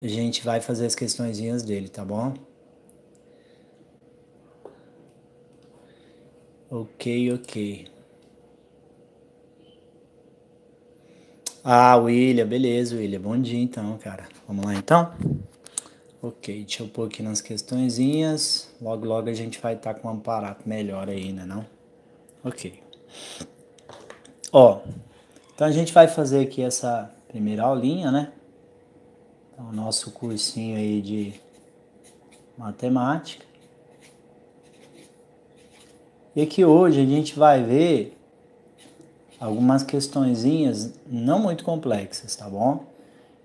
a gente vai fazer as questõezinhas dele, tá bom? Ok. Ah, William, beleza, William. Bom dia então, cara. Vamos lá então? Ok, deixa eu pôr aqui nas questõezinhas. Logo a gente vai estar com um aparato melhor aí, né não? Ok. Ó, então a gente vai fazer aqui essa primeira aulinha, né? Então, o nosso cursinho aí de matemática. E aqui hoje a gente vai ver algumas questõezinhas não muito complexas, tá bom?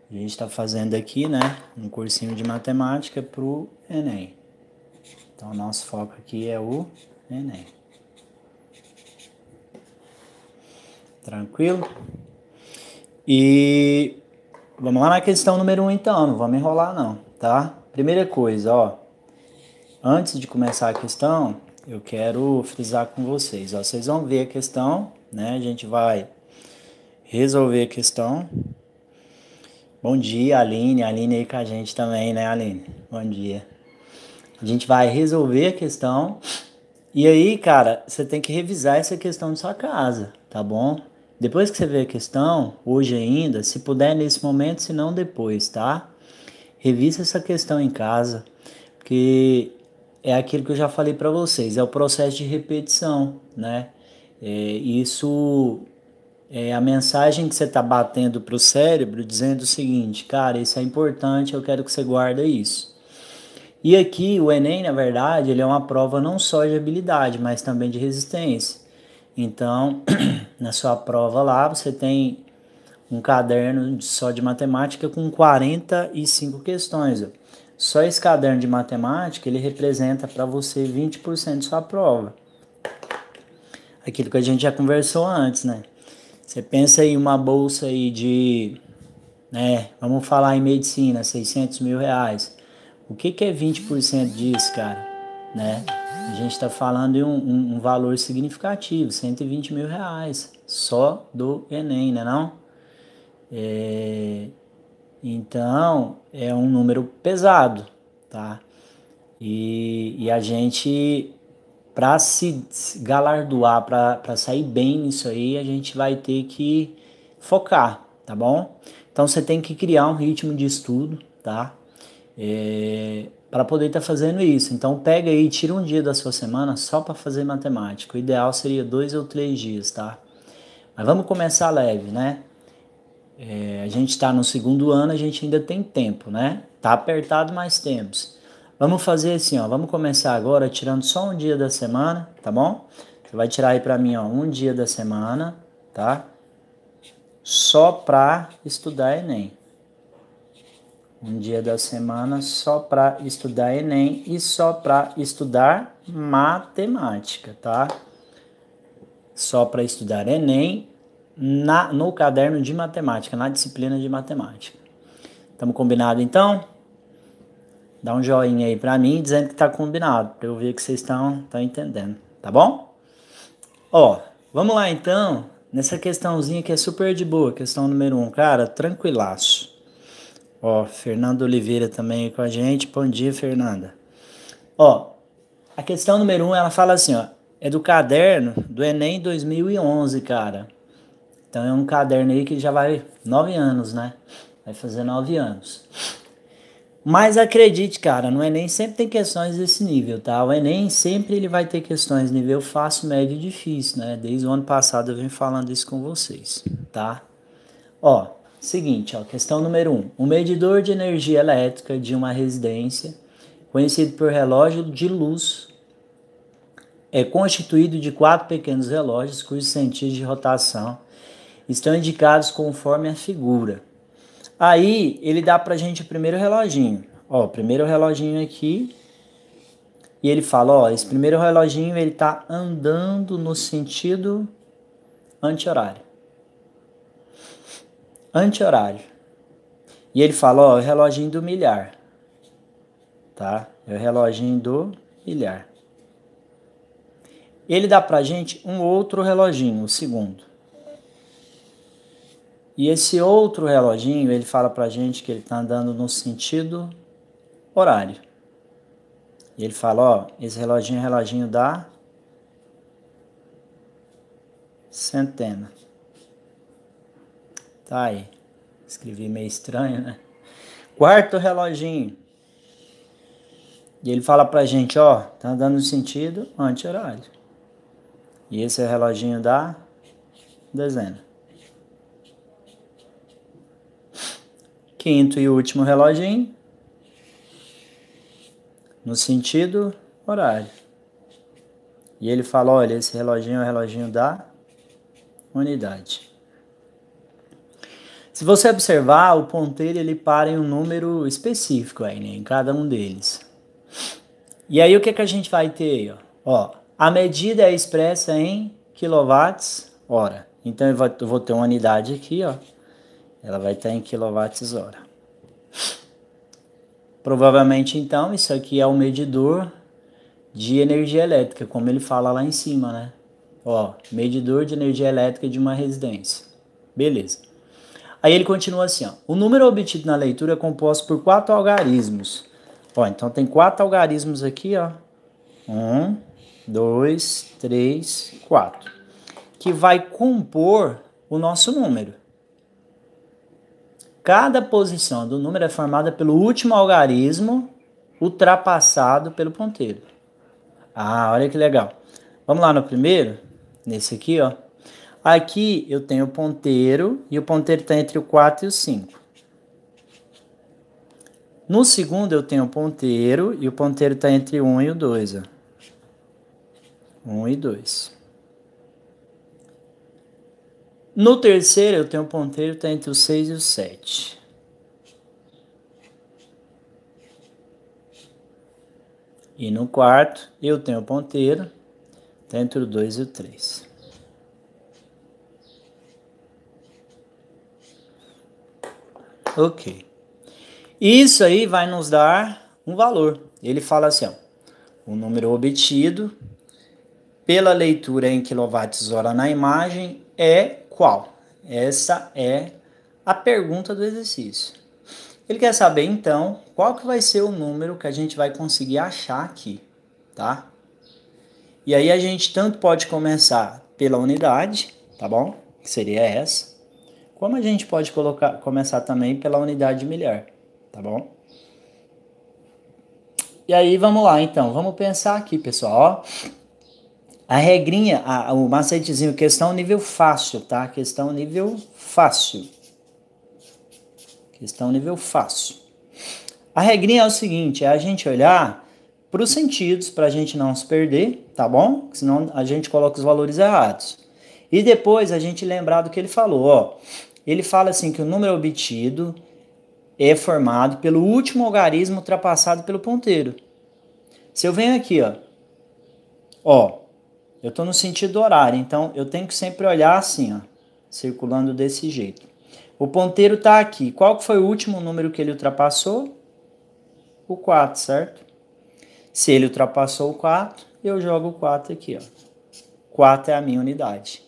A gente está fazendo aqui, né, um cursinho de matemática para o Enem. Então, o nosso foco aqui é o Enem. Tranquilo? E vamos lá na questão número 1 então, não vamos enrolar não, tá? Primeira coisa, ó, antes de começar a questão, eu quero frisar com vocês, ó, vocês vão ver a questão, né, a gente vai resolver a questão. Bom dia, Aline aí com a gente também, né, Aline? Bom dia. A gente vai resolver a questão. E aí, cara, você tem que revisar essa questão de sua casa, tá bom? Depois que você vê a questão, hoje ainda, se puder nesse momento, se não depois, tá? Revisa essa questão em casa, porque é aquilo que eu já falei para vocês, é o processo de repetição, né? Isso é a mensagem que você está batendo para o cérebro, dizendo o seguinte, cara, isso é importante, eu quero que você guarde isso. E aqui o Enem, na verdade, ele é uma prova não só de habilidade, mas também de resistência. Então, na sua prova lá, você tem um caderno só de matemática com 45 questões. Ó. Só esse caderno de matemática, ele representa para você 20% de sua prova. Aquilo que a gente já conversou antes, né? Você pensa aí uma bolsa aí de, né, vamos falar em medicina, 600 mil reais. O que é 20% disso, cara? Né? A gente está falando de um valor significativo, 120 mil reais, só do Enem, né não? Então, é um número pesado, tá? E a gente, para se galardoar, para sair bem nisso aí, a gente vai ter que focar, tá bom? Então, você tem que criar um ritmo de estudo, tá? Para poder estar fazendo isso. Então pega aí, tira um dia da sua semana só para fazer matemática. O ideal seria 2 ou 3 dias, tá? Mas vamos começar leve, né? A gente está no segundo ano, a gente ainda tem tempo, né? Tá apertado, mas temos. Vamos fazer assim, ó. Vamos começar agora tirando só um dia da semana, tá bom? Você vai tirar aí para mim, ó, um dia da semana, tá? Só para estudar Enem. Um dia da semana só para estudar Enem e só para estudar matemática, tá? Só para estudar Enem no caderno de matemática, na disciplina de matemática. Estamos combinados então? Dá um joinha aí para mim dizendo que tá combinado, para eu ver que vocês estão entendendo, tá bom? Ó, vamos lá então, nessa questãozinha que é super de boa, questão número 1, cara, tranquilaço. Ó, Fernanda Oliveira também aí com a gente. Bom dia, Fernanda. Ó, a questão número 1, ela fala assim, ó, é do caderno do Enem 2011, cara. Então é um caderno aí que já vai 9 anos, né? Vai fazer 9 anos. Mas acredite, cara, no Enem sempre tem questões desse nível, tá? O Enem sempre ele vai ter questões nível fácil, médio e difícil, né? Desde o ano passado eu venho falando isso com vocês, tá? Ó, seguinte, ó, questão número 1. O medidor de energia elétrica de uma residência, conhecido por relógio de luz, é constituído de 4 pequenos relógios cujos sentidos de rotação estão indicados conforme a figura. Aí ele dá pra gente o primeiro reloginho. Ó, o primeiro reloginho aqui. E ele fala, ó, esse primeiro reloginho ele tá andando no sentido anti-horário. Anti-horário. E ele fala, ó, o reloginho do milhar. Tá? É o reloginho do milhar. Ele dá pra gente um outro reloginho, o segundo. E esse outro reloginho, ele fala pra gente que ele tá andando no sentido horário. E ele fala, ó, esse reloginho é reloginho da centena. Tá aí. Escrevi meio estranho, né? Quarto reloginho. E ele fala pra gente, ó, tá andando no sentido anti-horário. E esse é o reloginho da dezena. Quinto e último reloginho. No sentido horário. E ele fala, olha, esse reloginho é o reloginho da unidade. Se você observar, o ponteiro ele para em um número específico aí, né, em cada um deles. E aí o que a gente vai ter aí, ó? A medida é expressa em quilowatts-hora. Então eu vou ter uma unidade aqui, ó. Ela vai estar em quilowatts-hora. Provavelmente então isso aqui é o medidor de energia elétrica, como ele fala lá em cima, né? Ó, medidor de energia elétrica de uma residência. Beleza. Aí ele continua assim, ó. O número obtido na leitura é composto por 4 algarismos. Ó, então tem 4 algarismos aqui, ó. 1, 2, 3, 4. Que vai compor o nosso número. Cada posição do número é formada pelo último algarismo ultrapassado pelo ponteiro. Ah, olha que legal. Vamos lá no primeiro, nesse aqui, ó. Aqui eu tenho o ponteiro e o ponteiro está entre o 4 e o 5. No segundo eu tenho o ponteiro e o ponteiro está entre o 1 e o 2, ó. 1 e 2. No terceiro eu tenho o ponteiro está entre o 6 e o 7. E no quarto eu tenho o ponteiro está entre o 2 e o 3. Ok. Isso aí vai nos dar um valor. Ele fala assim, ó, o número obtido pela leitura em quilowatts-hora na imagem é qual? Essa é a pergunta do exercício. Ele quer saber, então, qual que vai ser o número que a gente vai conseguir achar aqui, tá? E aí a gente tanto pode começar pela unidade, tá bom? Que seria essa. Como a gente pode começar também pela unidade milhar, tá bom? E aí vamos lá, então. Vamos pensar aqui, pessoal, ó. A regrinha, o macetezinho, questão nível fácil, tá? Questão nível fácil. Questão nível fácil. A regrinha é o seguinte, é a gente olhar para os sentidos, para a gente não se perder, tá bom? Senão a gente coloca os valores errados. E depois a gente lembrar do que ele falou, ó. Ele fala assim que o número obtido é formado pelo último algarismo ultrapassado pelo ponteiro. Se eu venho aqui, ó, eu estou no sentido horário, então eu tenho que sempre olhar assim, ó, circulando desse jeito. O ponteiro está aqui. Qual que foi o último número que ele ultrapassou? O 4, certo? Se ele ultrapassou o 4, eu jogo o 4 aqui, ó. 4 é a minha unidade.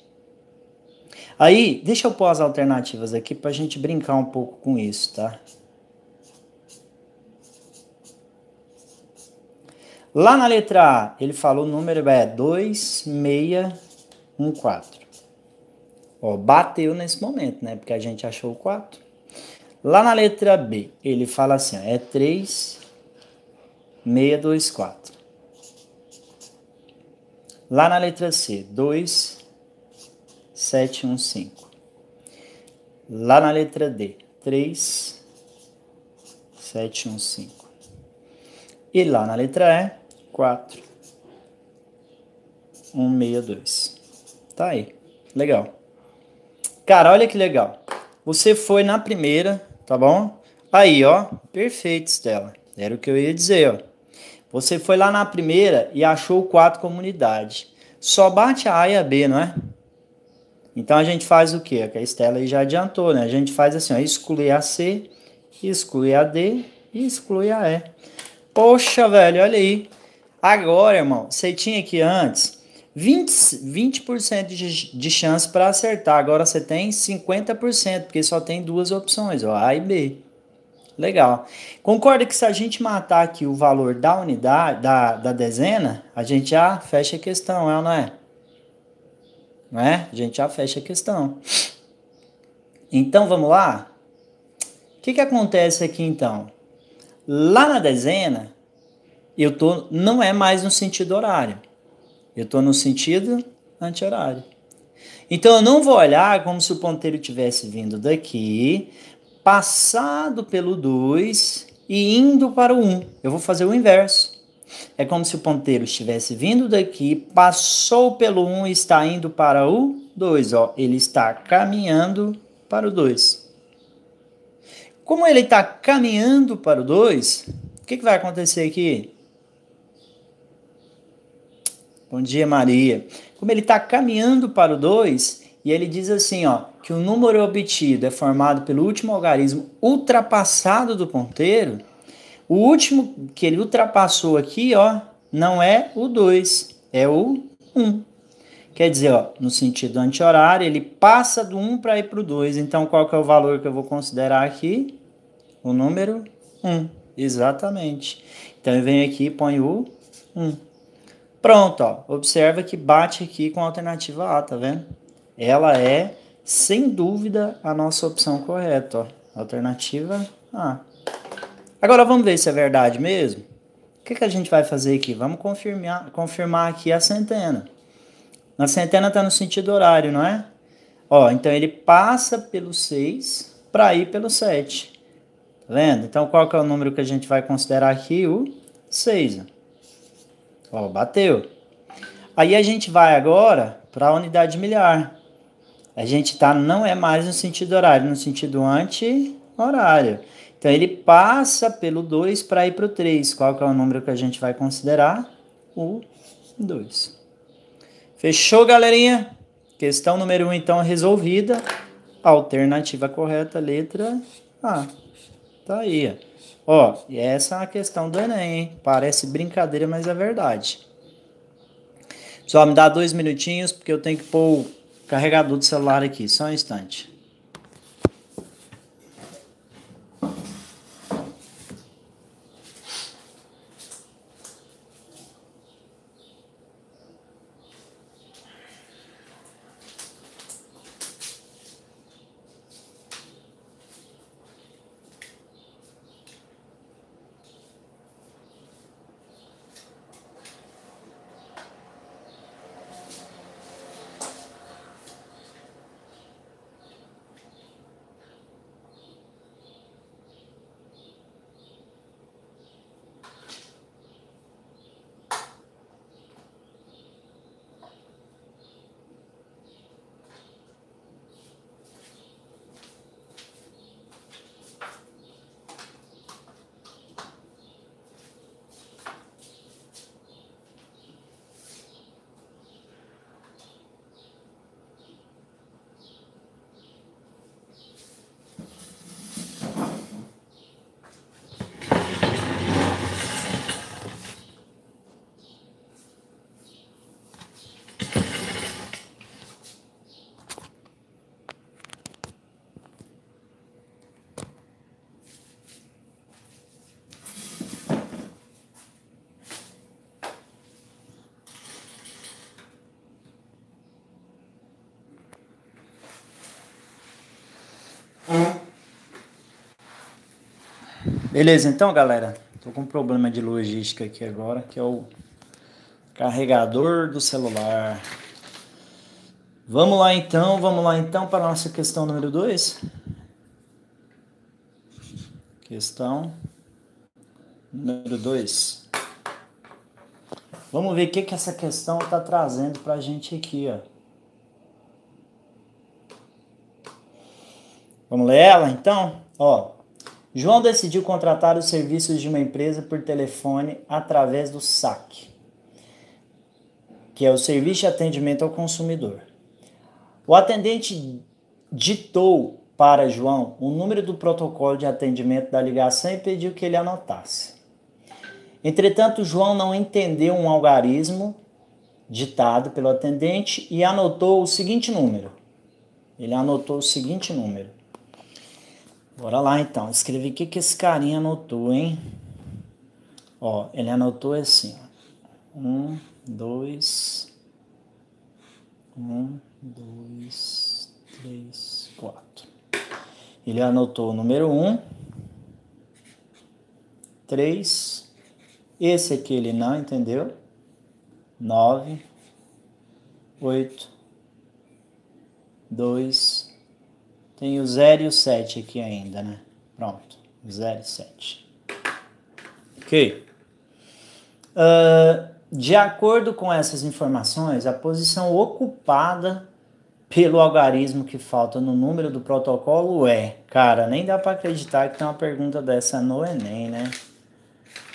Aí, deixa eu pôr as alternativas aqui para a gente brincar um pouco com isso, tá? Lá na letra A, ele falou o número é 2614. Ó, bateu nesse momento, né? Porque a gente achou o 4. Lá na letra B, ele fala assim, ó, é 3624. Lá na letra C, 2715. Lá na letra D, 3715. E lá na letra E, 4162. Tá aí. Legal. Cara, olha que legal. Você foi na primeira, tá bom? Aí, ó. Perfeito, Stella. Era o que eu ia dizer, ó. Você foi lá na primeira e achou o 4 como unidade. Só bate a A e a B, não é? Então a gente faz o quê? Que a Stella aí já adiantou, né? A gente faz assim, ó. Exclui a C, exclui a D e exclui a E. Poxa, velho, olha aí. Agora, irmão, você tinha que antes 20% de chance para acertar. Agora você tem 50%, porque só tem duas opções, ó, A e B. Legal. Concorda que se a gente matar aqui o valor da unidade, da dezena, a gente já fecha a questão, é ou não é? Não é? A gente já fecha a questão. Então, vamos lá? O que acontece aqui, então? Lá na dezena, não é mais no sentido horário. Eu estou no sentido anti-horário. Então, eu não vou olhar como se o ponteiro tivesse vindo daqui, passado pelo 2 e indo para o 1. Eu vou fazer o inverso. É como se o ponteiro estivesse vindo daqui, passou pelo 1 e está indo para o 2. Ó, ele está caminhando para o 2. Como ele está caminhando para o 2, o que vai acontecer aqui? Bom dia, Maria. Como ele está caminhando para o 2, e ele diz assim, ó, que o número obtido é formado pelo último algarismo ultrapassado do ponteiro, o último que ele ultrapassou aqui, ó, não é o 2, é o 1. Quer dizer, ó, no sentido anti-horário, ele passa do 1 para ir para o 2. Então, qual que é o valor que eu vou considerar aqui? O número 1. Exatamente. Então, eu venho aqui e ponho o 1. Pronto, ó. Observa que bate aqui com a alternativa A, tá vendo? Ela é, sem dúvida, a nossa opção correta, ó. Alternativa A. Agora vamos ver se é verdade mesmo. O que a gente vai fazer aqui? Vamos confirmar aqui a centena. A centena está no sentido horário, não é? Ó, então ele passa pelo 6 para ir pelo 7. Tá vendo? Então qual que é o número que a gente vai considerar aqui? O 6. Ó, bateu. Aí a gente vai agora para a unidade milhar. A gente não é mais no sentido horário, no sentido anti-horário. Então ele passa pelo 2 para ir para o 3. Qual que é o número que a gente vai considerar? O 2. Fechou, galerinha? Questão número 1, então, resolvida. Alternativa correta, letra A. Tá aí, ó. E essa é a questão do Enem, hein? Parece brincadeira, mas é verdade. Pessoal, me dá 2 minutinhos, porque eu tenho que pôr o carregador do celular aqui. Só um instante. Beleza, então, galera, tô com um problema de logística aqui agora, que é o carregador do celular. Vamos lá então para a nossa questão número 2. Questão número 2. Vamos ver o que essa questão está trazendo para a gente aqui, ó. Vamos ler ela, então? Ó, João decidiu contratar os serviços de uma empresa por telefone através do SAC, que é o Serviço de Atendimento ao Consumidor. O atendente ditou para João o número do protocolo de atendimento da ligação e pediu que ele anotasse. Entretanto, João não entendeu um algarismo ditado pelo atendente e anotou o seguinte número. Ele anotou o seguinte número. Bora lá então, escrevi o que esse carinha anotou, hein? Ó, ele anotou assim, ó. 1, 2, 3, 4. Ele anotou o número 1, 3, esse aqui ele não entendeu, 9, 8, 2, tem o 0 e o 7 aqui ainda, né? Pronto, 0 e 7. Ok. De acordo com essas informações, a posição ocupada pelo algarismo que falta no número do protocolo é... Cara, nem dá para acreditar que tem uma pergunta dessa no Enem, né?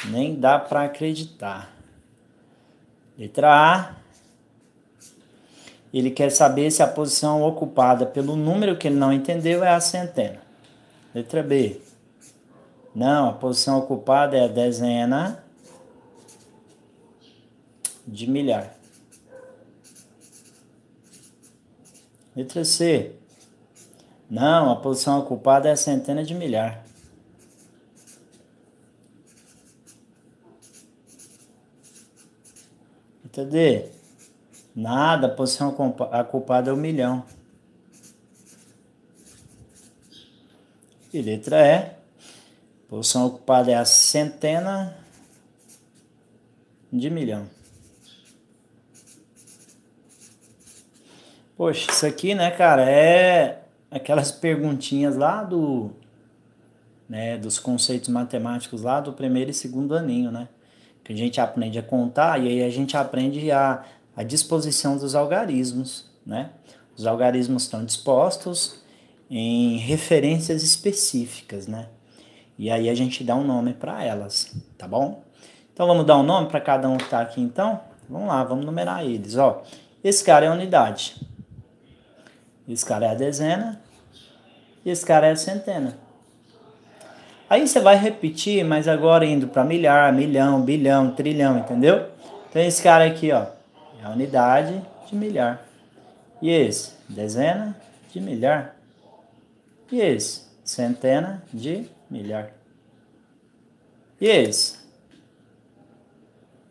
Nem dá para acreditar. Letra A. Ele quer saber se a posição ocupada pelo número que ele não entendeu é a centena. Letra B. Não, a posição ocupada é a dezena de milhar. Letra C. Não, a posição ocupada é a centena de milhar. Letra D. Nada, a posição ocupada é o milhão. E letra E. A posição ocupada é a centena de milhão. Poxa, isso aqui, né, cara, é aquelas perguntinhas lá dos conceitos matemáticos lá do primeiro e segundo aninho, né? Que a gente aprende a contar e aí a gente aprende a disposição dos algarismos, né? Os algarismos estão dispostos em referências específicas, né? E aí a gente dá um nome para elas, tá bom? Então vamos dar um nome para cada um que está aqui então? Vamos lá, vamos numerar eles, ó. Esse cara é a unidade. Esse cara é a dezena. E esse cara é a centena. Aí você vai repetir, mas agora indo para milhar, milhão, bilhão, trilhão, entendeu? Então esse cara aqui, ó, é a unidade de milhar. E esse? Dezena de milhar. E esse? Centena de milhar. E esse?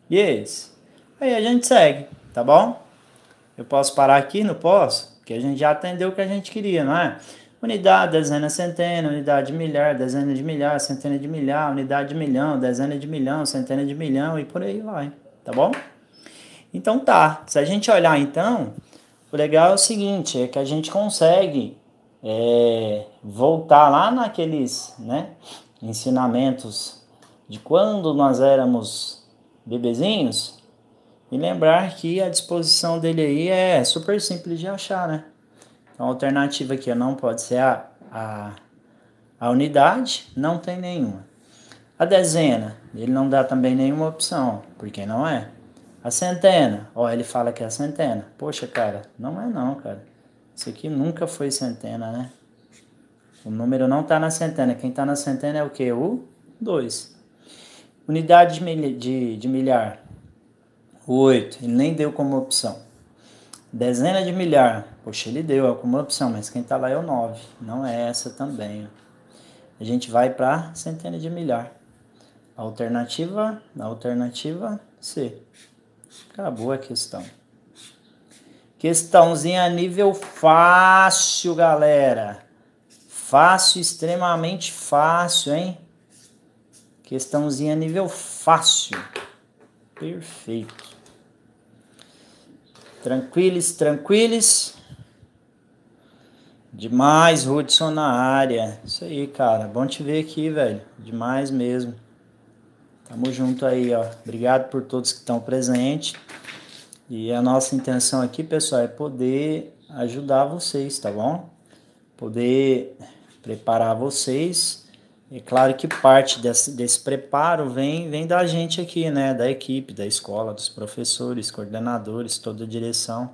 E esse? Aí a gente segue, tá bom? Eu posso parar aqui? Não posso? Porque a gente já atendeu o que a gente queria, não é? Unidade, dezena, centena, unidade de milhar, dezena de milhar, centena de milhar, unidade de milhão, dezena de milhão, centena de milhão e por aí vai, tá bom? Então tá, se a gente olhar então, o legal é o seguinte, é que a gente consegue voltar lá naqueles, né, ensinamentos de quando nós éramos bebezinhos e lembrar que a disposição dele aí é super simples de achar, né? Então, a alternativa aqui não pode ser a unidade, não tem nenhuma. A dezena, ele não dá também nenhuma opção, porque não é. A centena, ó, ele fala que é a centena. Poxa, cara, não é não, cara. Isso aqui nunca foi centena, né? O número não tá na centena. Quem tá na centena é o quê? O 2. Unidade de milhar, 8. Ele nem deu como opção. Dezena de milhar, poxa, ele deu como opção, mas quem tá lá é o 9. Não é essa também, ó. A gente vai para centena de milhar. Alternativa C. Acabou a questão. Questãozinha a nível fácil, galera. Fácil, extremamente fácil, hein? Questãozinha a nível fácil. Perfeito. Tranquilos. Demais, Hudson na área. Isso aí, cara. Bom te ver aqui, velho. Demais mesmo. Tamo junto aí, ó. Obrigado por todos que estão presentes. E a nossa intenção aqui, pessoal, é poder ajudar vocês, tá bom? Poder preparar vocês. É claro que parte desse preparo vem da gente aqui, né? Da equipe, da escola, dos professores, coordenadores, toda a direção.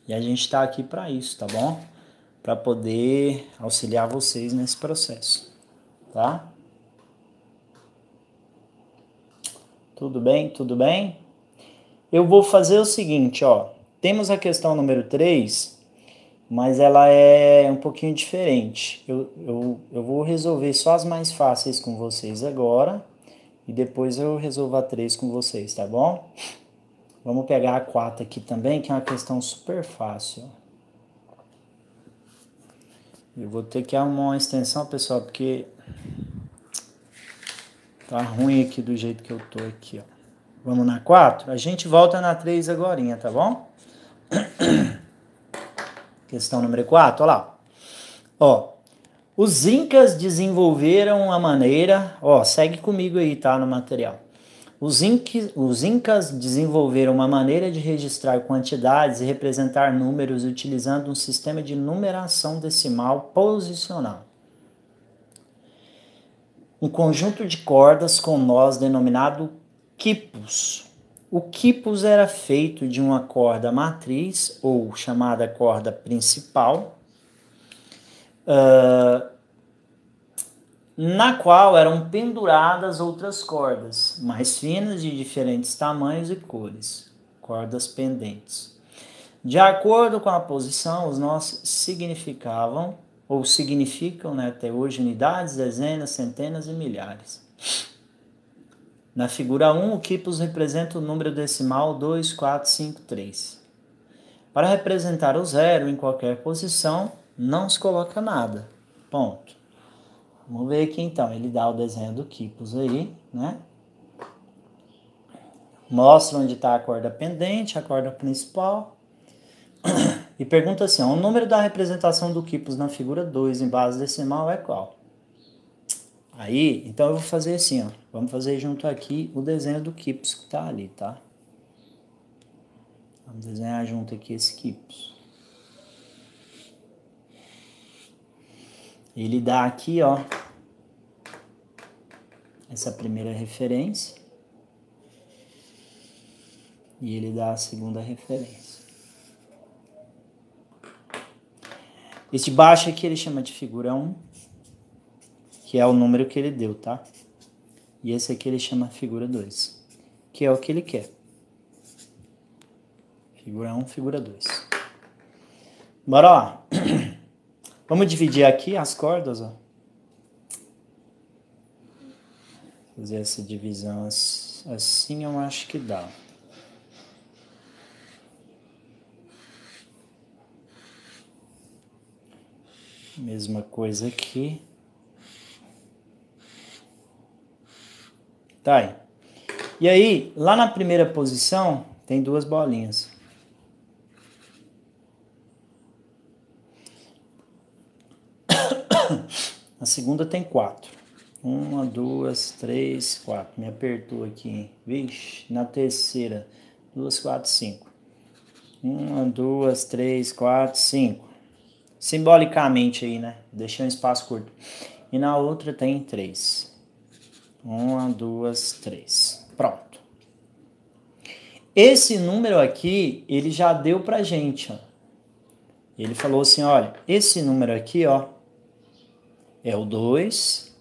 E a gente tá aqui para isso, tá bom? Para poder auxiliar vocês nesse processo, tá? Tudo bem? eu vou fazer o seguinte, ó. Temos a questão número 3, mas ela é um pouquinho diferente. Eu vou resolver só as mais fáceis com vocês agora, e depois eu resolvo a 3 com vocês, tá bom? Vamos pegar a 4 aqui também, que é uma questão super fácil. Eu vou ter que arrumar uma extensão, pessoal, porque tá ruim aqui do jeito que eu tô aqui, ó. Vamos na 4? A gente volta na 3 agorinha, tá bom? Questão número 4, olha lá. Ó, os incas desenvolveram a maneira... Ó, segue comigo aí, tá, no material. Os incas desenvolveram uma maneira de registrar quantidades e representar números utilizando um sistema de numeração decimal posicional. Um conjunto de cordas com nós denominado quipus. O quipus era feito de uma corda matriz, ou chamada corda principal, na qual eram penduradas outras cordas, mais finas de diferentes tamanhos e cores, cordas pendentes. De acordo com a posição, os nós significavam, ou significam, né, até hoje, unidades, dezenas, centenas e milhares. Na figura 1, o quipus representa o número decimal 2453. Para representar o zero em qualquer posição, não se coloca nada. Ponto. Vamos ver aqui então, ele dá o desenho do quipus aí, né? Mostra onde está a corda pendente, a corda principal. E pergunta assim, ó, o número da representação do quipus na figura 2 em base decimal é qual? Aí, então eu vou fazer assim, ó. Vamos fazer junto aqui o desenho do quipus que está ali, tá? Vamos desenhar junto aqui esse quipus. Ele dá aqui, ó, essa primeira referência. E ele dá a segunda referência. Esse de baixo aqui ele chama de figura 1, que é o número que ele deu, tá? E esse aqui ele chama figura 2, que é o que ele quer. Figura 1, figura 2. Bora lá. Vamos dividir aqui as cordas, ó. Fazer essa divisão assim eu acho que dá. Mesma coisa aqui. Tá aí. E aí, lá na primeira posição, tem duas bolinhas. Na segunda tem 4. 1, 2, 3, 4. Me apertou aqui, hein? Vixe. Na terceira, 2, 4, 5. 1, 2, 3, 4, 5. Simbolicamente aí, né? Deixei um espaço curto. E na outra tem 3. 1, 2, 3. Pronto. Esse número aqui, ele já deu pra gente, ó. Ele falou assim, olha, esse número aqui, ó, é o 2,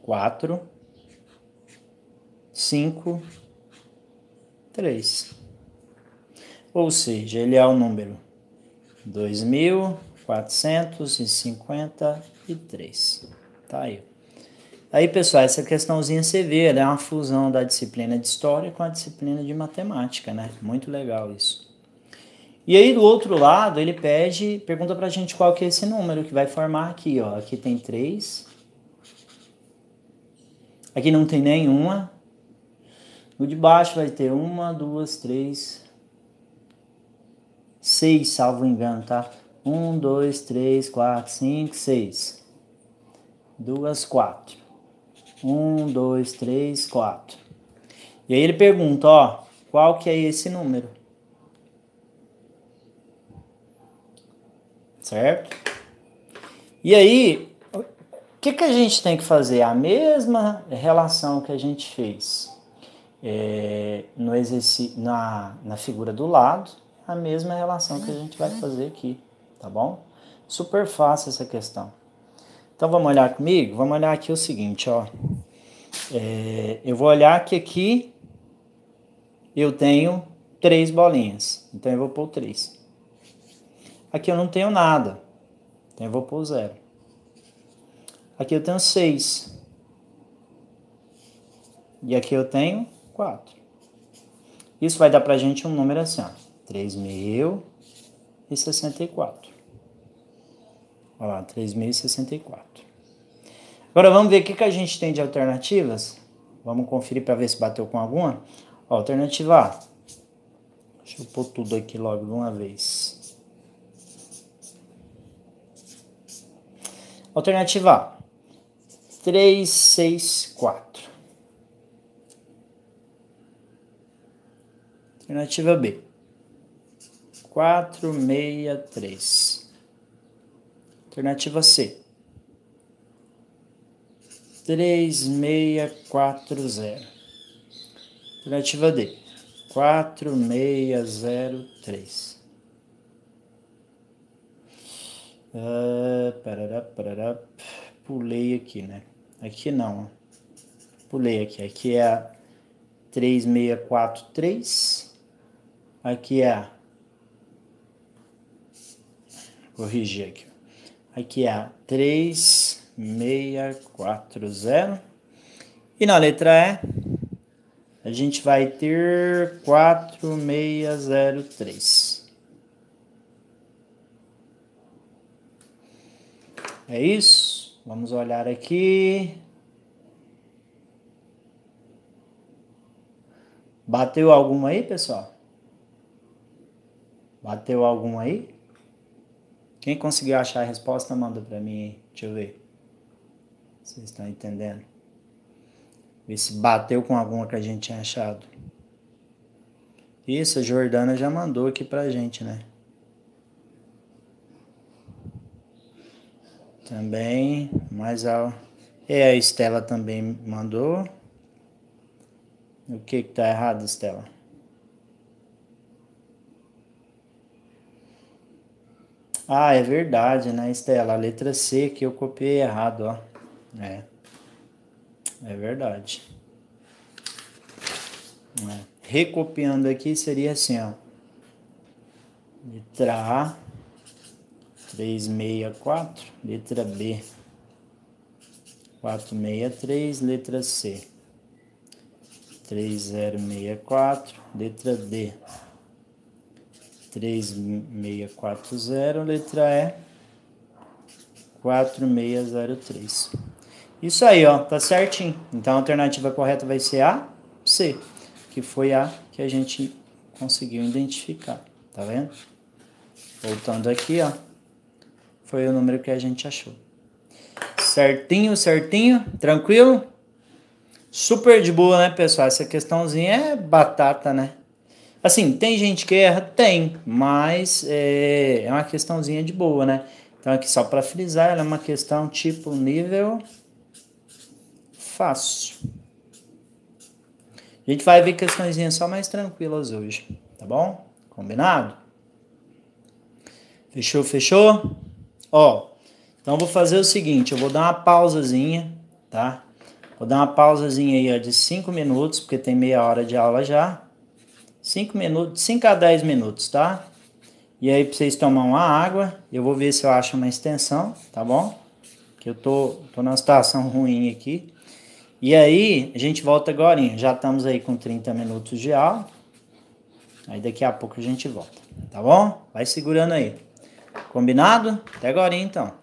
4, 5, 3. Ou seja, ele é o número 2453. Tá aí. Aí, pessoal, essa questãozinha você vê, ela é uma fusão da disciplina de História com a disciplina de Matemática, né? Muito legal isso. E aí, do outro lado, ele pergunta pra gente qual que é esse número que vai formar aqui, ó. Aqui tem 3. Aqui não tem nenhuma. O de baixo vai ter 1, 2, 3, 6, salvo engano, tá? 1, 2, 3, 4, 5, 6. 2, 4. 1, 2, 3, 4. E aí ele pergunta, ó, qual que é esse número? Certo? E aí, o que a gente tem que fazer? A mesma relação que a gente fez no exercício, na figura do lado, a mesma relação que a gente vai fazer aqui, tá bom? Super fácil essa questão. Então vamos olhar comigo? Vamos olhar aqui o seguinte, ó. Eu vou olhar que aqui eu tenho 3 bolinhas. Então eu vou pôr 3. Aqui eu não tenho nada. Então eu vou pôr 0. Aqui eu tenho 6. E aqui eu tenho 4. Isso vai dar pra gente um número assim, ó. 3.064. Olha lá, 3.064. Agora vamos ver o que a gente tem de alternativas. Vamos conferir para ver se bateu com alguma. Ó, alternativa A. Deixa eu pôr tudo aqui logo de uma vez. Alternativa A. 364. Alternativa B. 463. Alternativa C. 3640. Alternativa D. 4603. Parará. Pulei aqui, né? Aqui não. Pulei aqui. Aqui é a 3643. Aqui é a... Corrigir aqui. Aqui é a 3640. E na letra E, a gente vai ter 4603. É isso? Vamos olhar aqui. Bateu alguma aí, pessoal? Bateu alguma aí? Quem conseguiu achar a resposta, manda pra mim aí. Deixa eu ver. Vocês estão entendendo? Ver se bateu com alguma que a gente tinha achado. Isso, a Jordana já mandou aqui pra gente, né? Também, mas a Estela também mandou. O que tá errado, Estela? Ah, é verdade, né, Estela? A letra C que eu copiei errado, ó. É verdade. Recopiando aqui seria assim, ó. Letra A, 364. Letra B, 463. Letra C, 3064. Letra D, 3640. Letra E, 4603. Isso aí, ó, tá certinho. Então a alternativa correta vai ser a C, que foi a que a gente conseguiu identificar, tá vendo? Voltando aqui, ó, foi o número que a gente achou. Certinho, tranquilo? Super de boa, né, pessoal? Essa questãozinha é batata, né? Assim, tem gente que erra? Tem, mas é uma questãozinha de boa, né? Então aqui só para frisar, ela é uma questão tipo nível fácil. A gente vai ver questõezinhas só mais tranquilas hoje, tá bom? Combinado? Fechou? Ó, então vou fazer o seguinte, eu vou dar uma pausazinha, tá? Vou dar uma pausazinha aí, ó, de 5 minutos, porque tem meia hora de aula já. 5 minutos, 5 a 10 minutos, tá? E aí pra vocês tomar uma água, eu vou ver se eu acho uma extensão, tá bom? Que eu tô numa situação ruim aqui. E aí, a gente volta agora, já estamos aí com 30 minutos de aula. Aí daqui a pouco a gente volta, tá bom? Vai segurando aí. Combinado? Até agora então.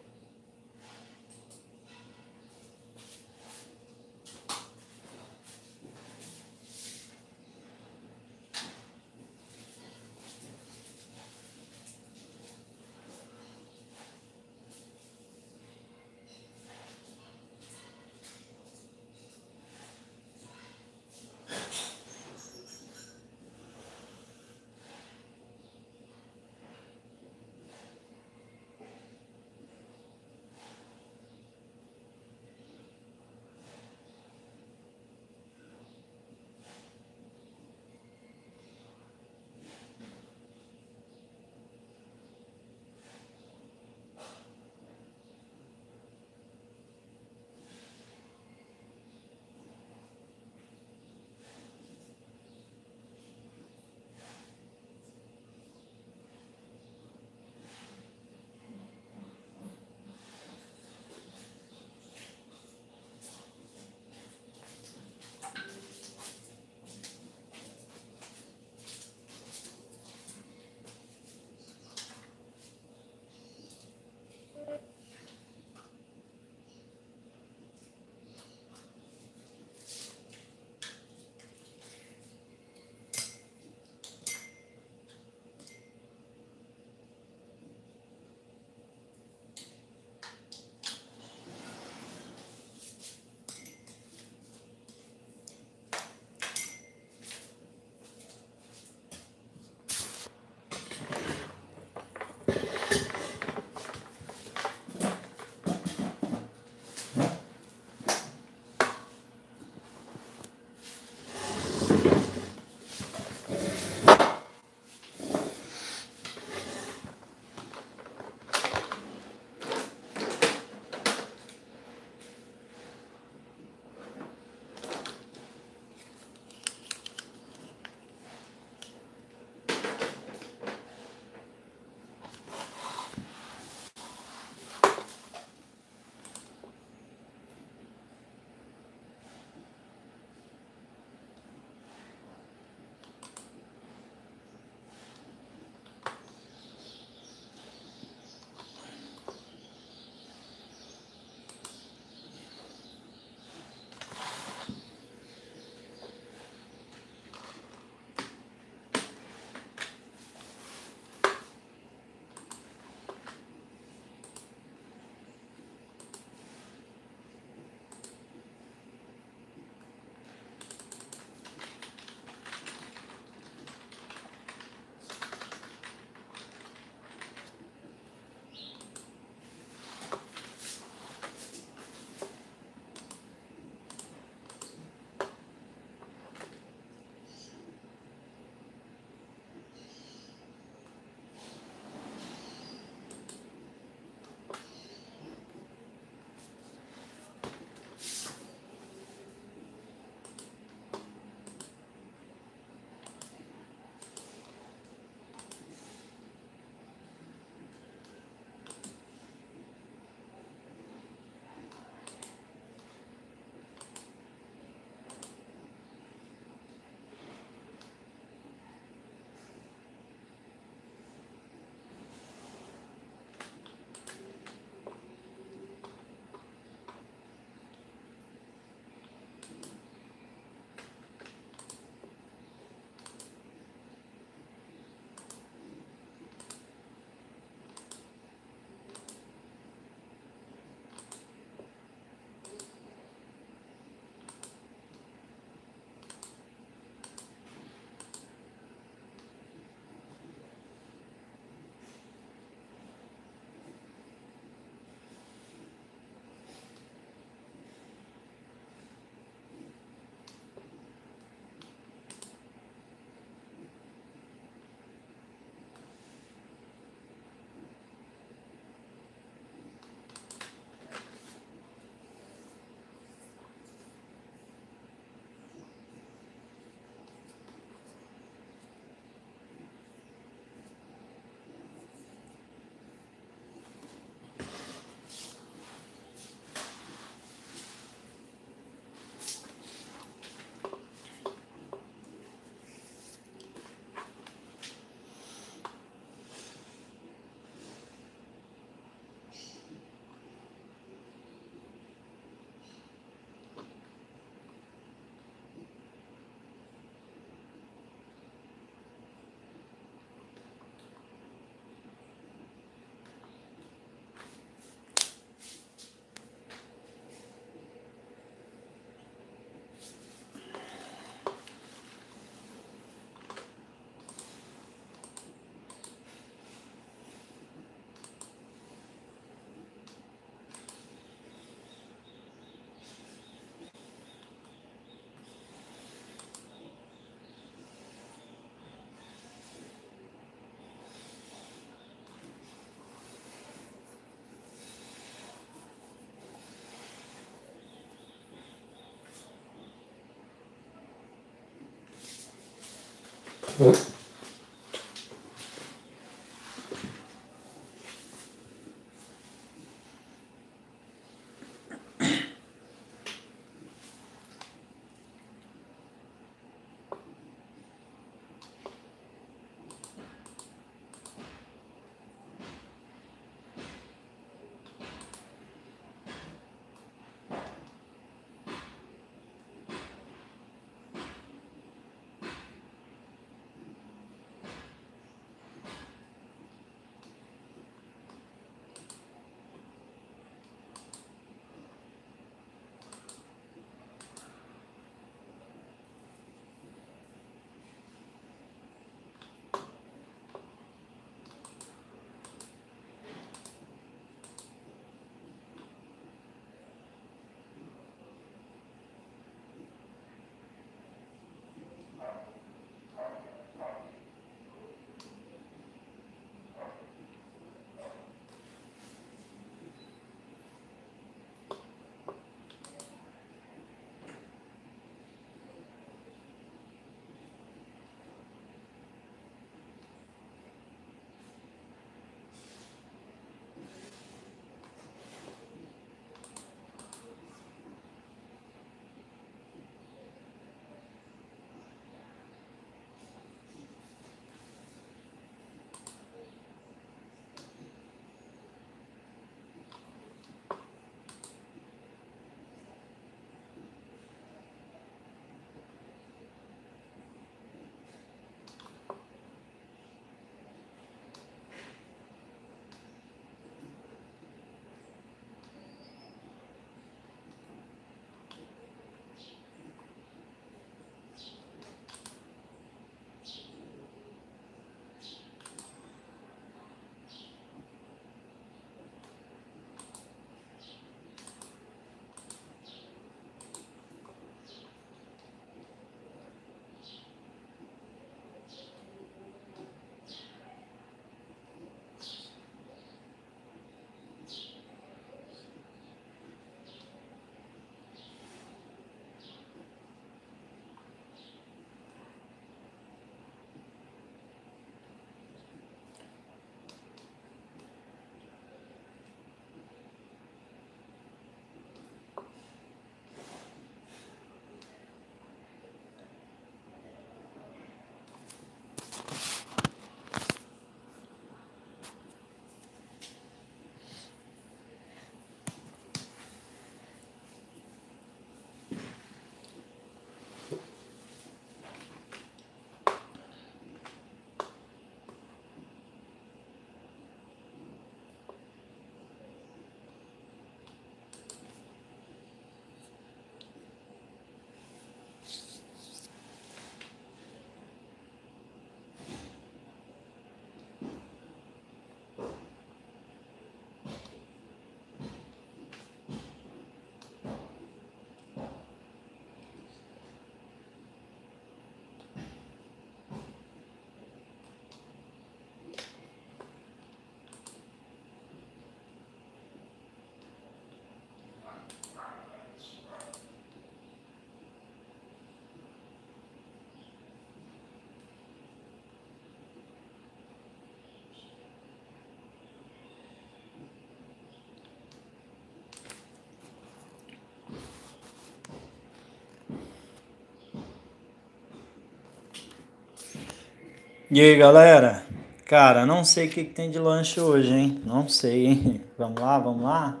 E aí, galera? Cara, não sei o que tem de lanche hoje, hein? Não sei, hein? Vamos lá, vamos lá?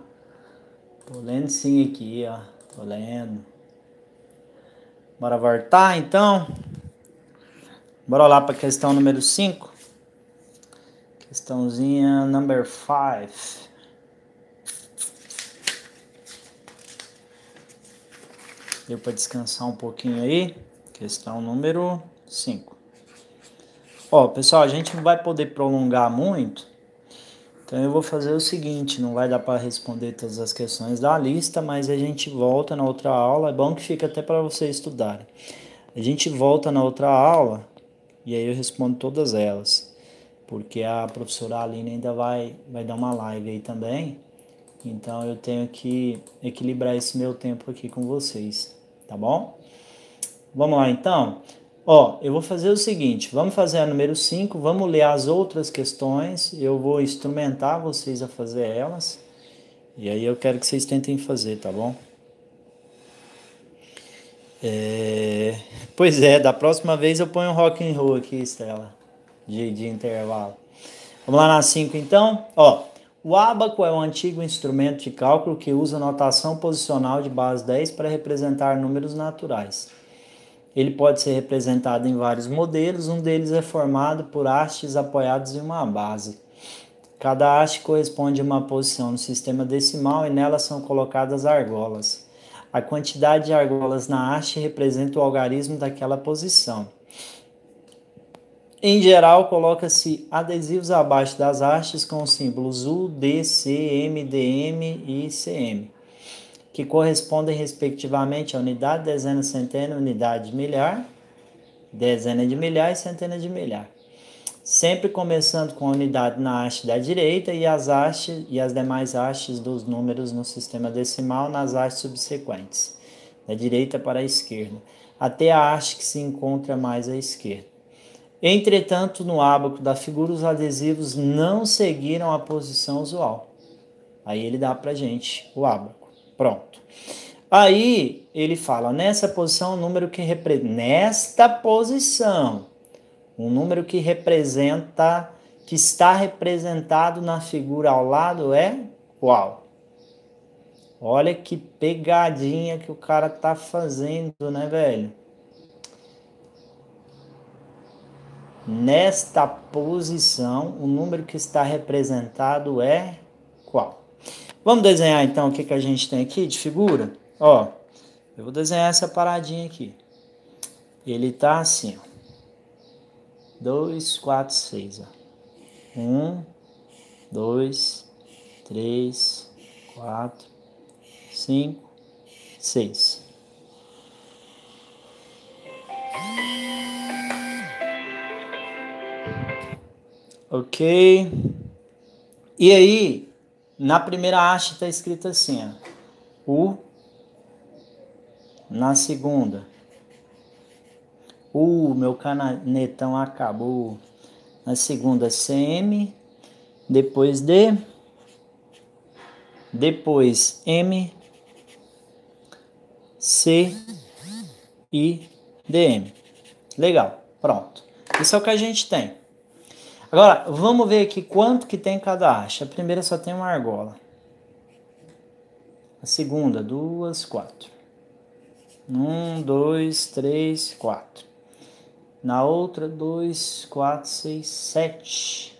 Tô lendo sim aqui, ó. Tô lendo. Bora voltar, então? Bora lá pra questão número 5. Questãozinha number 5. Deu pra descansar um pouquinho aí? Questão número 5. Ó, pessoal, a gente não vai poder prolongar muito, então eu vou fazer o seguinte, não vai dar para responder todas as questões da lista, mas a gente volta na outra aula, é bom que fica até para vocês estudarem. A gente volta na outra aula e aí eu respondo todas elas, porque a professora Aline ainda vai dar uma live aí também, então eu tenho que equilibrar esse meu tempo aqui com vocês, tá bom? Vamos lá então? Ó, eu vou fazer o seguinte, vamos fazer a número 5, vamos ler as outras questões, eu vou instrumentar vocês a fazer elas, e aí eu quero que vocês tentem fazer, tá bom? Pois é, da próxima vez eu ponho um rock and roll aqui, Estela, de intervalo. Vamos lá na 5 então? Ó, o ábaco é um antigo instrumento de cálculo que usa notação posicional de base 10 para representar números naturais. Ele pode ser representado em vários modelos, um deles é formado por hastes apoiados em uma base. Cada haste corresponde a uma posição no sistema decimal e nela são colocadas argolas. A quantidade de argolas na haste representa o algarismo daquela posição. Em geral, coloca-se adesivos abaixo das hastes com os símbolos U, D, C, M, DM e CM, que correspondem respectivamente a unidade, dezena, centena, unidade de milhar, dezena de milhar e centena de milhar. Sempre começando com a unidade na haste da direita e as demais hastes dos números no sistema decimal nas hastes subsequentes, da direita para a esquerda, até a haste que se encontra mais à esquerda. Entretanto, no ábaco da figura, os adesivos não seguiram a posição usual. Aí ele dá pra gente o ábaco. Pronto. Aí ele fala, nessa posição, o número que nesta posição, o número que representa, que está representado na figura ao lado é qual? Olha que pegadinha que o cara tá fazendo, né, velho? Nesta posição, o número que está representado é qual? Vamos desenhar então o que a gente tem aqui de figura? Ó, eu vou desenhar essa paradinha aqui. Ele tá assim, ó. 2, 4, 6, ó. 1, 2, 3, 4, 5, 6. Ok. E aí, na primeira haste está escrito assim, ó. U. Na segunda. Meu canetão acabou. Na segunda, CM. Depois D. Depois M. C. I. DM. Legal. Pronto. Isso é o que a gente tem. Agora, vamos ver aqui quanto que tem cada haste. A primeira só tem uma argola. A segunda, 2, 4. 1, 2, 3, 4. Na outra, 2, 4, 6, 7.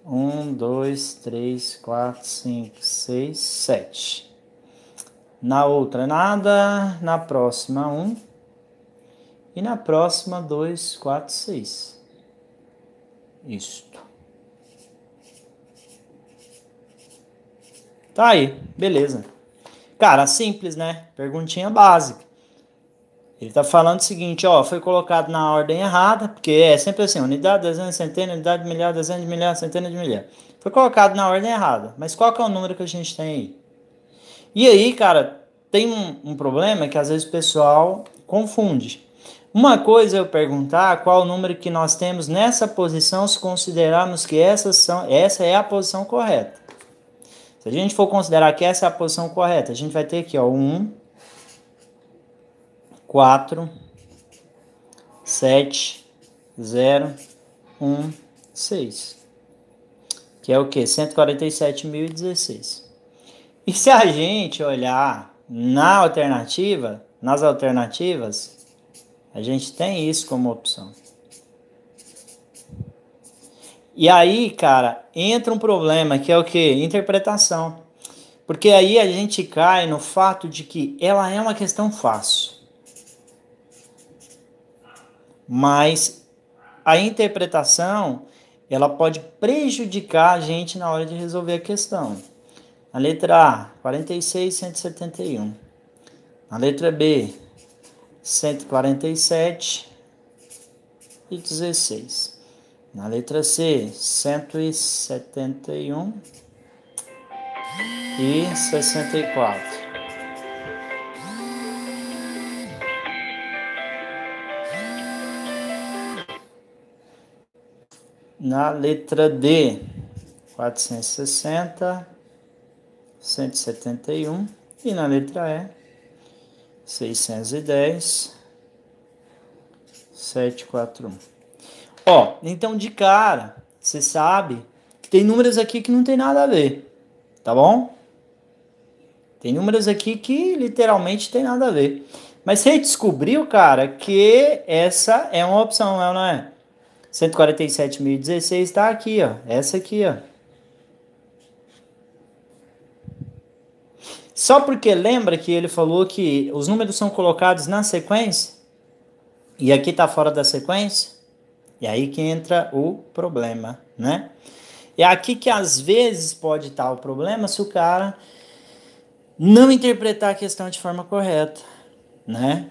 1, 2, 3, 4, 5, 6, 7. Na outra, nada. Na próxima, 1. E na próxima, 2, 4, 6. Isto. Tá aí, beleza. Cara, simples, né? Perguntinha básica. Ele tá falando o seguinte, ó, foi colocado na ordem errada, porque é sempre assim, unidade, dezena, centena, unidade de milhar, dezena de milhar, centena de milhar. Foi colocado na ordem errada, mas qual que é o número que a gente tem aí? E aí, cara, tem um problema que às vezes o pessoal confunde. Uma coisa é eu perguntar qual o número que nós temos nessa posição se considerarmos que essa é a posição correta. Se a gente for considerar que essa é a posição correta, a gente vai ter aqui, ó, 1, 4, 7, 0, 1, 6. Que é o quê? 147.016. E se a gente olhar nas alternativas, a gente tem isso como opção. E aí, cara, entra um problema que é o quê? Interpretação. Porque aí a gente cai no fato de que ela é uma questão fácil. Mas a interpretação, ela pode prejudicar a gente na hora de resolver a questão. Na letra A, 46.171. Na letra B, 147.16. Na letra C, 171.64. Na letra D, 460, 171. E na letra E, 610, 741. Ó, então de cara, você sabe que tem números aqui que não tem nada a ver, tá bom? Tem números aqui que literalmente tem nada a ver. Mas você descobriu, cara, que essa é uma opção, não é? 147.016 está aqui, ó. Essa aqui, ó. Só porque lembra que ele falou que os números são colocados na sequência e aqui está fora da sequência, e aí que entra o problema, né? É aqui que às vezes pode estar o problema se o cara não interpretar a questão de forma correta, né?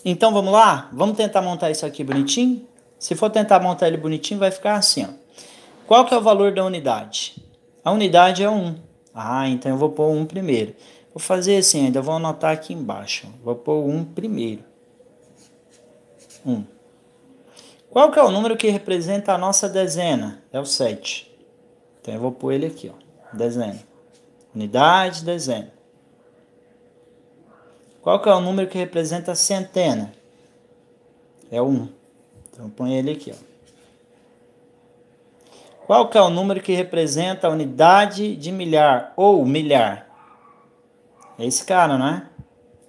Então vamos lá? Vamos tentar montar isso aqui bonitinho? Se for tentar montar ele bonitinho, vai ficar assim, ó. Qual que é o valor da unidade? A unidade é 1. Ah, então eu vou pôr 1 primeiro. Vou fazer assim, ainda vou anotar aqui embaixo. Vou pôr 1 primeiro. 1. Qual que é o número que representa a nossa dezena? É o 7. Então eu vou pôr ele aqui, ó. Dezena. Unidade, dezena. Qual que é o número que representa a centena? É o 1. Então eu ponho ele aqui, ó. Qual que é o número que representa a unidade de milhar ou milhar? É esse cara, não é?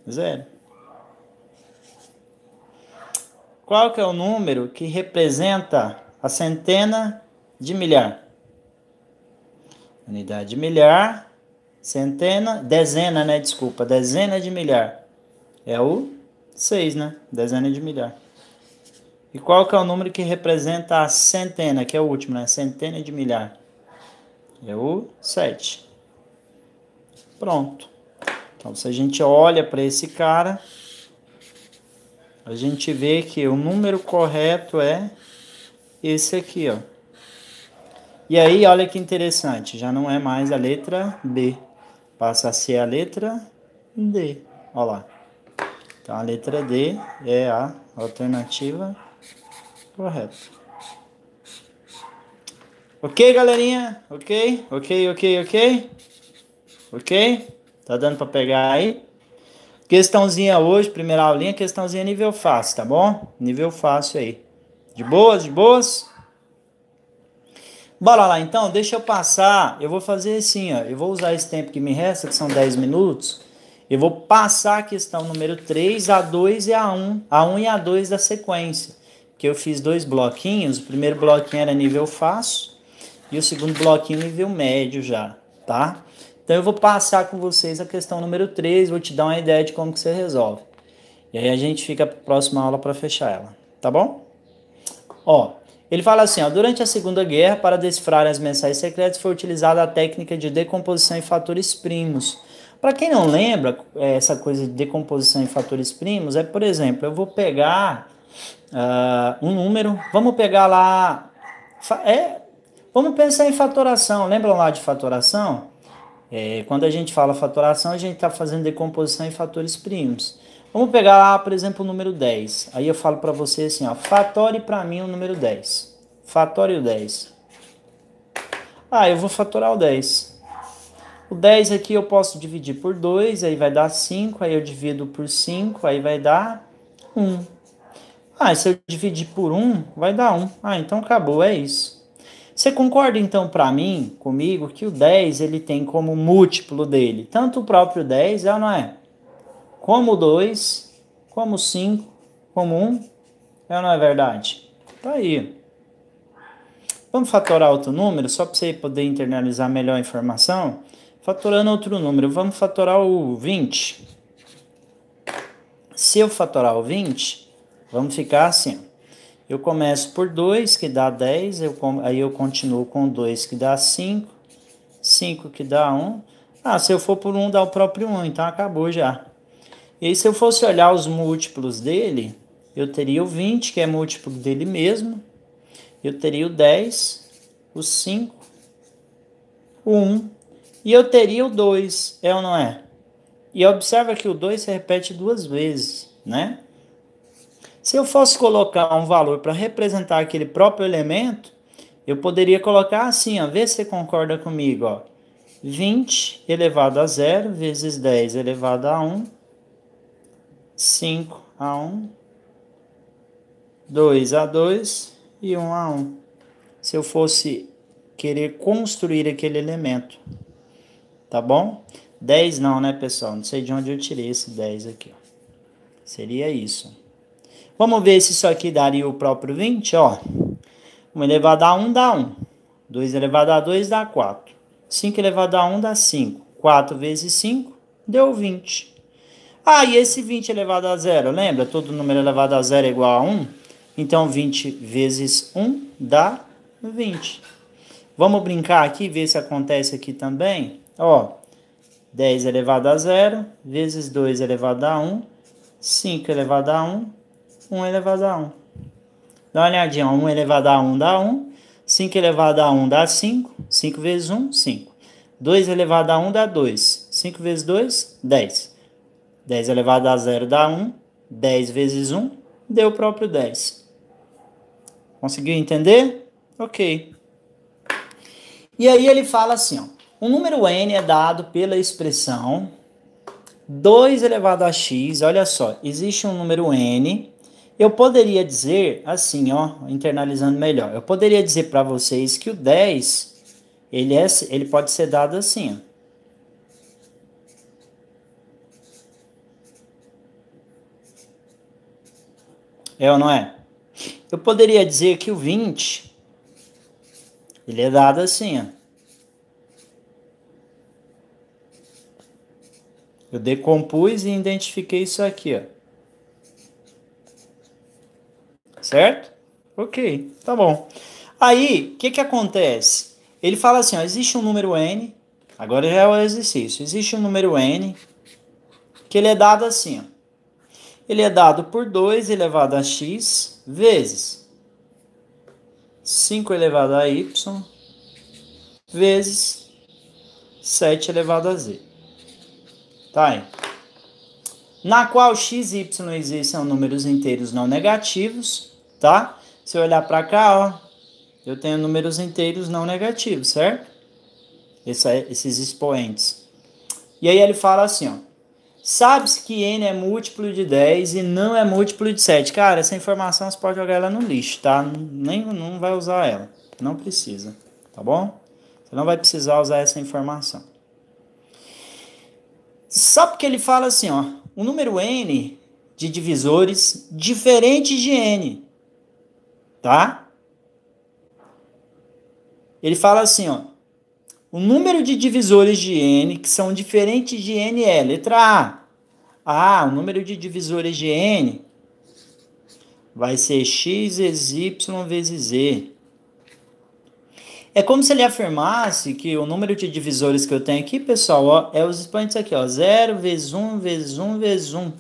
0. Qual que é o número que representa a centena de milhar? Unidade de milhar, centena, dezena, né? Desculpa, dezena de milhar. É o 6, né? Dezena de milhar. E qual que é o número que representa a centena, que é o último, né? Centena de milhar. É o 7. Pronto. Então, se a gente olha para esse cara, a gente vê que o número correto é esse aqui, ó. E aí, olha que interessante, já não é mais a letra B, passa a ser a letra D. Olha lá. Então, a letra D é a alternativa correta. Ok, galerinha? Ok? Ok? Tá dando para pegar aí? Questãozinha hoje, primeira aulinha, questãozinha nível fácil, tá bom? Nível fácil aí. De boas, de boas? Bora lá então, deixa eu passar, eu vou fazer assim, ó, eu vou usar esse tempo que me resta, que são 10 minutos, eu vou passar a questão número 3, a 2 e a 1 e a 2 da sequência, que eu fiz 2 bloquinhos, o primeiro bloquinho era nível fácil, e o segundo bloquinho nível médio já, tá? Então eu vou passar com vocês a questão número 3, vou te dar uma ideia de como que você resolve. E aí a gente fica para a próxima aula para fechar ela, tá bom? Ó, ele fala assim, ó, durante a Segunda Guerra, para decifrar as mensagens secretas, foi utilizada a técnica de decomposição em fatores primos. Para quem não lembra, essa coisa de decomposição em fatores primos é, por exemplo, eu vou pegar um número, vamos pegar lá, vamos pensar em fatoração, lembram lá de fatoração? Quando a gente fala fatoração, a gente está fazendo decomposição em fatores primos. Vamos pegar lá, por exemplo, o número 10. Aí eu falo para você assim, ó, fatore para mim o número 10. Fatore o 10. Ah, eu vou fatorar o 10. O 10 aqui eu posso dividir por 2, aí vai dar 5, aí eu divido por 5, aí vai dar 1. Ah, se eu dividir por 1, vai dar 1. Ah, então acabou, é isso. Você concorda então comigo, que o 10 ele tem como múltiplo dele, tanto o próprio 10, é ou não é? Como o 2, como o 5, como 1, é ou não é verdade? Tá aí. Vamos fatorar outro número, só para você poder internalizar melhor a informação. Fatorando outro número, vamos fatorar o 20. Se eu fatorar o 20, vamos ficar assim. Eu começo por 2, que dá 10, aí eu continuo com 2, que dá 5, 5 que dá 1. Ah, se eu for por 1, dá o próprio 1, então acabou já. E aí, se eu fosse olhar os múltiplos dele, eu teria o 20, que é múltiplo dele mesmo. Eu teria o 10, o 5, o 1. E eu teria o 2, é ou não é? E observa que o 2 se repete 2 vezes, né? Se eu fosse colocar um valor para representar aquele próprio elemento, eu poderia colocar assim, ó, vê se você concorda comigo, ó. 20 elevado a 0 vezes 10 elevado a 1, 5 a 1, 2 a 2 e 1 a 1. Se eu fosse querer construir aquele elemento, tá bom? 10 não, né, pessoal? Não sei de onde eu tirei esse 10 aqui, ó. Seria isso. Vamos ver se isso aqui daria o próprio 20, ó. 1 elevado a 1 dá 1. 2 elevado a 2 dá 4. 5 elevado a 1 dá 5. 4 vezes 5 deu 20. Ah, e esse 20 elevado a 0, lembra? Todo número elevado a 0 é igual a 1. Então, 20 vezes 1 dá 20. Vamos brincar aqui, ver se acontece aqui também. Ó, 10 elevado a 0 vezes 2 elevado a 1. 5 elevado a 1. 1 elevado a 1. Dá uma olhadinha, 1 elevado a 1 dá 1. 5 elevado a 1 dá 5. 5 vezes 1, 5. 2 elevado a 1 dá 2. 5 vezes 2, 10. 10 elevado a 0 dá 1. 10 vezes 1 deu o próprio 10. Conseguiu entender? Ok. E aí ele fala assim, ó. O número n é dado pela expressão 2 elevado a x. Olha só, existe um número n. Eu poderia dizer assim, ó, internalizando melhor. Eu poderia dizer para vocês que o 10, ele pode ser dado assim, ó. É ou não é? Eu poderia dizer que o 20, ele é dado assim, ó. Eu decompus e identifiquei isso aqui, ó. Certo? Ok, tá bom. Aí, o que acontece? Ele fala assim, ó, existe um número n, agora já é o exercício, existe um número n, que ele é dado assim, ó. Ele é dado por 2 elevado a x vezes 5 elevado a y vezes 7 elevado a z. Tá aí. Na qual x e y e z são números inteiros não negativos, tá? Se eu olhar para cá, ó, eu tenho números inteiros não negativos, certo? Esses expoentes. E aí ele fala assim, ó. Sabe-se que n é múltiplo de 10 e não é múltiplo de 7. Cara, essa informação você pode jogar ela no lixo, tá? Não vai usar ela. Não precisa, tá bom? Você não vai precisar usar essa informação. Só porque ele fala assim, ó. O número n de divisores diferentes de n, tá? Ele fala assim, ó. O número de divisores de n que são diferentes de n é, letra A. Ah, o número de divisores de n vai ser x vezes y vezes z. É como se ele afirmasse que o número de divisores que eu tenho aqui, pessoal, ó, é os expoentes aqui, ó, 0 vezes 1 vezes 1 vezes 1.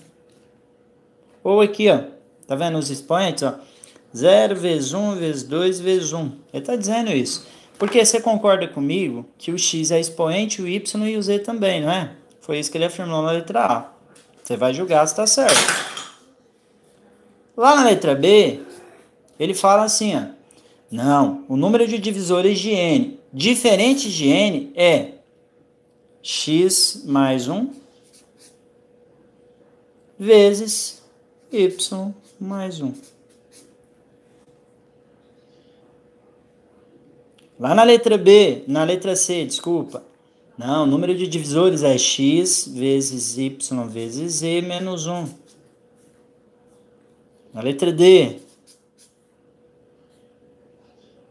Ou aqui, ó, tá vendo os expoentes, ó? 0 vezes 1 vezes 2 vezes 1. Ele tá dizendo isso. Porque você concorda comigo que o x é expoente, o y e o z também, não é? Foi isso que ele afirmou na letra A. Você vai julgar se tá certo. Lá na letra B, ele fala assim, ó. Não, o número de divisores de n diferentes de n é x mais 1 vezes y mais 1. Lá na letra B, na letra C, desculpa. Não, o número de divisores é x vezes y vezes z menos 1. Na letra D,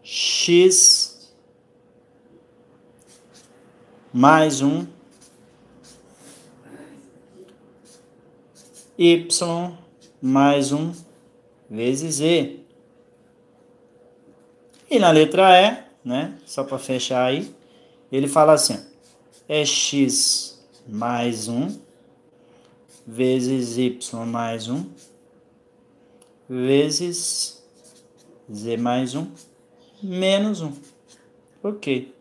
x mais 1 y mais 1 vezes z. E na letra E, né, só para fechar aí, ele fala assim, é x mais 1 vezes y mais 1 vezes z mais 1 menos 1. Ok.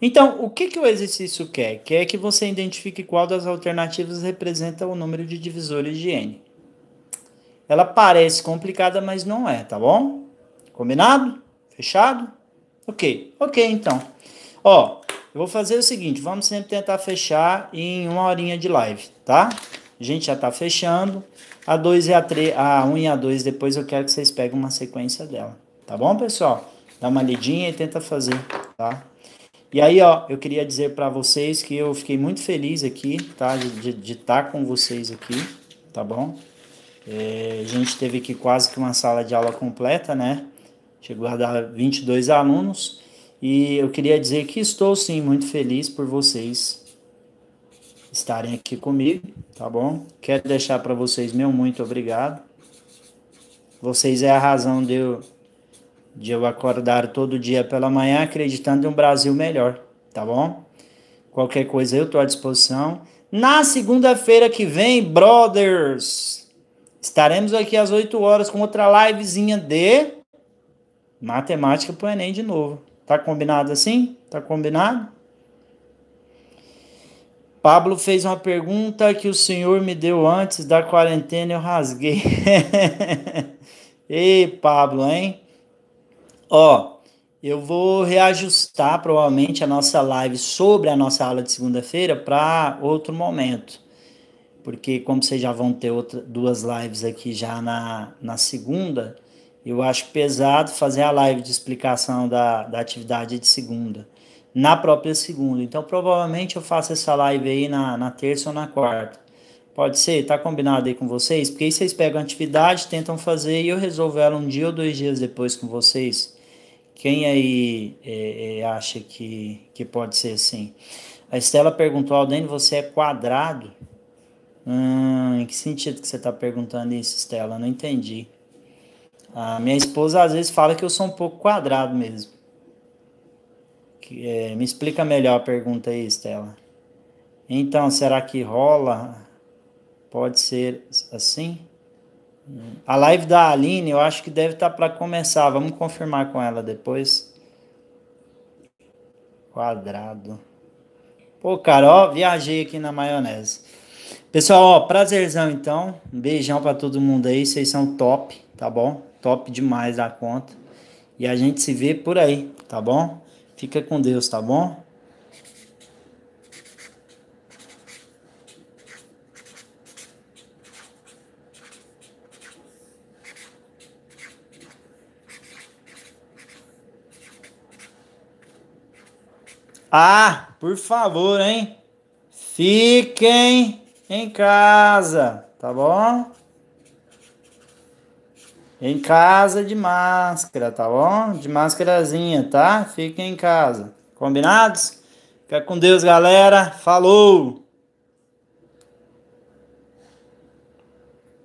Então, o que o exercício quer? Quer que você identifique qual das alternativas representa o número de divisores de n. ela parece complicada, mas não é, tá bom? Combinado? Fechado? Ok, ok então. Ó, eu vou fazer o seguinte, vamos sempre tentar fechar em 1 horinha de live, tá? A gente já tá fechando. A 2 e a 3, a 1 e a 2, depois eu quero que vocês peguem uma sequência dela. Tá bom, pessoal? Dá uma lidinha e tenta fazer, tá? E aí, ó, eu queria dizer para vocês que eu fiquei muito feliz aqui, tá? De estar com vocês aqui, tá bom? A gente teve aqui quase que uma sala de aula completa, né? Chegou a dar 22 alunos. E eu queria dizer que estou, sim, muito feliz por vocês estarem aqui comigo, tá bom? Quero deixar para vocês meu muito obrigado. Vocês é a razão de eu acordar todo dia pela manhã acreditando em um Brasil melhor, tá bom? Qualquer coisa eu estou à disposição. Na segunda-feira que vem, brothers, estaremos aqui às 8 horas com outra livezinha de matemática pro Enem de novo. Tá combinado assim? Tá combinado? Pablo fez uma pergunta que o senhor me deu antes da quarentena e eu rasguei. Ei, Pablo, hein? Ó, eu vou reajustar provavelmente a nossa live sobre a nossa aula de segunda-feira para outro momento. Porque como vocês já vão ter duas lives aqui já na segunda, eu acho pesado fazer a live de explicação da atividade de segunda, na própria segunda. Então, provavelmente eu faço essa live aí na terça ou na quarta. Pode ser? Tá combinado aí com vocês? Porque aí vocês pegam a atividade, tentam fazer e eu resolvo ela um dia ou 2 dias depois com vocês. Quem aí acha que pode ser assim? A Estela perguntou, Aldene, você é quadrado? Em que sentido que você está perguntando isso, Estela? Não entendi. A minha esposa às vezes fala que eu sou um pouco quadrado mesmo. Me explica melhor a pergunta aí, Estela. Então, será que rola? Pode ser assim? A live da Aline, eu acho que deve estar para começar. Vamos confirmar com ela depois. Quadrado. Pô, cara, ó, viajei aqui na maionese. Pessoal, ó, prazerzão então. Um beijão para todo mundo aí. Vocês são top, tá bom? Top demais da conta. E a gente se vê por aí, tá bom? Fica com Deus, tá bom? Ah, por favor, hein? Fiquem em casa, tá bom? Em casa de máscara, tá bom? De máscarazinha, tá? Fiquem em casa. Combinados? Fica com Deus, galera. Falou!